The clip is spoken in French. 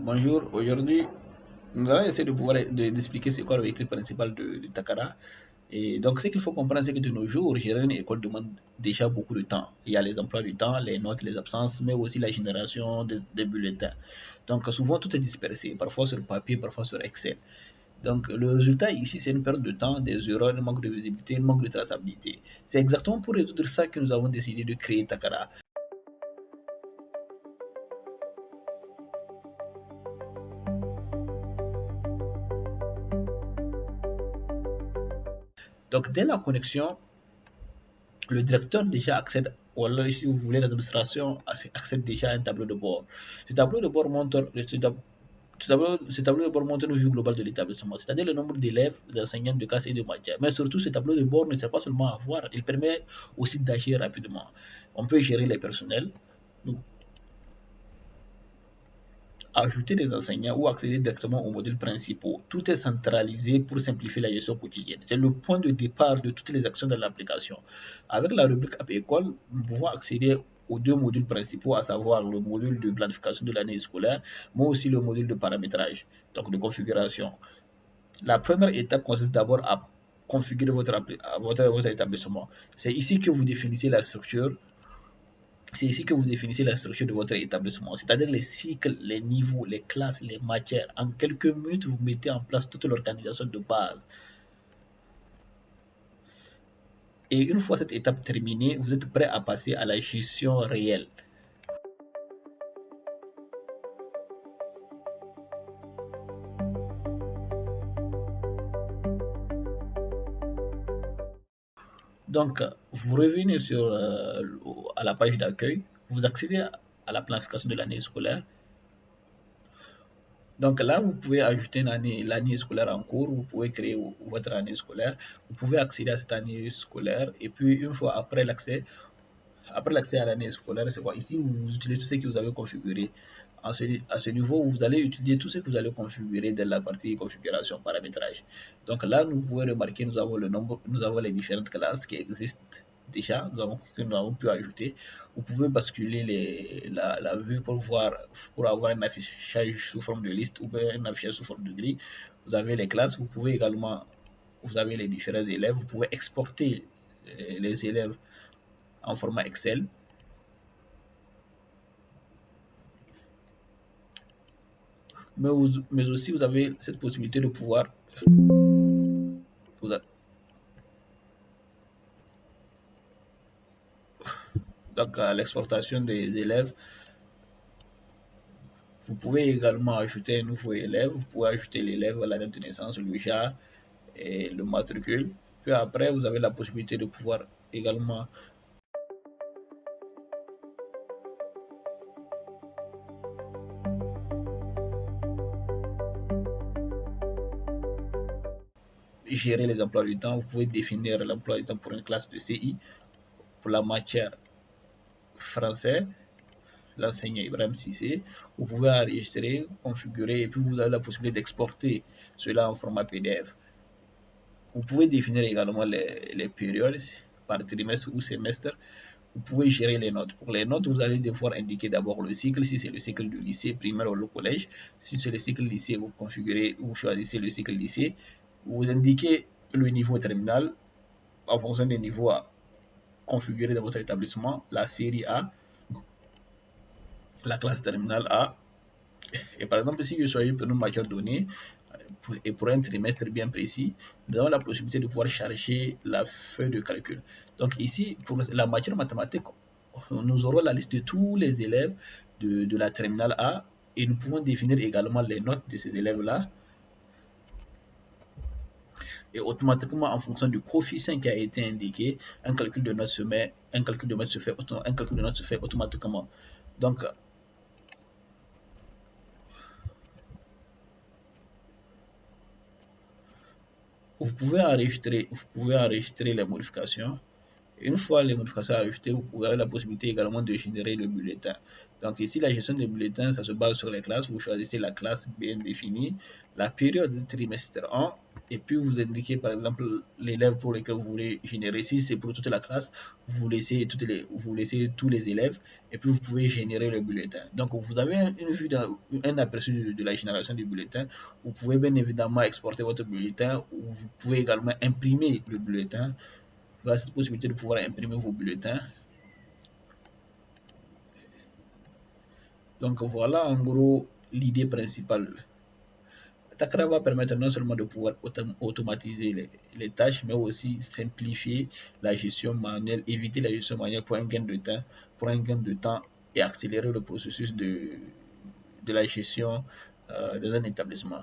Bonjour, aujourd'hui nous allons essayer de pouvoir d'expliquer c'est quoi l'objectif principal de Takara. Et donc ce qu'il faut comprendre, c'est que de nos jours, gérer une école demande déjà beaucoup de temps. Il y a les emplois du temps, les notes, les absences, mais aussi la génération des bulletins. Donc souvent tout est dispersé, parfois sur papier, parfois sur Excel. Donc le résultat ici, c'est une perte de temps, des erreurs, un manque de visibilité, un manque de traçabilité. C'est exactement pour résoudre ça que nous avons décidé de créer Takara. Donc dès la connexion, le directeur déjà accède, ou alors si vous voulez l'administration accède déjà à un tableau de bord. Ce tableau de bord montre, ce tableau de bord montre une vue globale de l'établissement, c'est-à-dire le nombre d'élèves, d'enseignants, de classes et de matières. Mais surtout, ce tableau de bord ne sert pas seulement à voir, il permet aussi d'agir rapidement. On peut gérer les personnels, donc ajouter des enseignants ou accéder directement aux modules principaux. Tout est centralisé pour simplifier la gestion quotidienne. C'est le point de départ de toutes les actions de l'application. Avec la rubrique App École, nous pouvons accéder aux deux modules principaux, à savoir le module de planification de l'année scolaire, mais aussi le module de paramétrage, donc de configuration. La première étape consiste d'abord à configurer votre établissement. C'est ici que vous définissez la structure, c'est ici que vous définissez la structure de votre établissement, c'est-à-dire les cycles, les niveaux, les classes, les matières. En quelques minutes, vous mettez en place toute l'organisation de base. Et une fois cette étape terminée, vous êtes prêt à passer à la gestion réelle. Donc, vous revenez à la page d'accueil, vous accédez à la planification de l'année scolaire. Donc là, vous pouvez ajouter l'année scolaire en cours, vous pouvez créer votre année scolaire, vous pouvez accéder à cette année scolaire, et puis une fois après l'accès à l'année scolaire, c'est quoi? Ici, vous utilisez tout ce que vous avez configuré. À ce niveau, vous allez utiliser tout ce que vous allez configurer dans la partie configuration, paramétrage. Donc là, nous pouvons remarquer, nous avons les différentes classes qui existent déjà, que nous avons pu ajouter. Vous pouvez basculer la vue pour avoir un affichage sous forme de liste ou bien un affichage sous forme de grille. Vous avez les classes, vous avez les différents élèves, vous pouvez exporter les élèves en format Excel. Mais aussi, vous avez cette possibilité de pouvoir, donc à l'exportation des élèves, vous pouvez également ajouter un nouveau élève, vous pouvez ajouter l'élève, la date de naissance, le JAR et le matricule. Puis après, vous avez la possibilité de pouvoir également gérer les emplois du temps. Vous pouvez définir l'emploi du temps pour une classe de CI, pour la matière français, l'enseignant Ibrahim Sissé. Vous pouvez enregistrer, configurer et puis vous avez la possibilité d'exporter cela en format PDF. Vous pouvez définir également les périodes par trimestre ou semestre. Vous pouvez gérer les notes. Pour les notes, vous allez devoir indiquer d'abord le cycle, si c'est le cycle du lycée primaire ou le collège. Si c'est le cycle lycée, vous choisissez le cycle lycée. Vous indiquez le niveau terminal en fonction des niveaux à configurer dans votre établissement, la série A, la classe terminale A. Et par exemple, si je choisis pour une matière donnée, et pour un trimestre bien précis, nous avons la possibilité de pouvoir charger la feuille de calcul. Donc ici, pour la matière mathématique, nous aurons la liste de tous les élèves de la terminale A et nous pouvons définir également les notes de ces élèves-là. Et automatiquement, en fonction du coefficient qui a été indiqué, un calcul de notes se fait automatiquement. Donc, vous pouvez enregistrer les modifications Une fois les modifications ajoutées, vous avez la possibilité également de générer le bulletin. Donc ici, la gestion des bulletins, ça se base sur les classes. Vous choisissez la classe bien définie, la période trimestre 1, et puis vous indiquez par exemple l'élève pour lequel vous voulez générer. Si c'est pour toute la classe, vous laissez, vous laissez tous les élèves, et puis vous pouvez générer le bulletin. Donc vous avez une vue, un aperçu de la génération du bulletin. Vous pouvez bien évidemment exporter votre bulletin, ou vous pouvez également imprimer le bulletin. Vous avez cette possibilité de pouvoir imprimer vos bulletins. Donc voilà en gros l'idée principale. Takra va permettre non seulement de pouvoir automatiser les tâches, mais aussi simplifier la gestion manuelle, éviter la gestion manuelle pour un gain de temps et accélérer le processus de la gestion dans un établissement.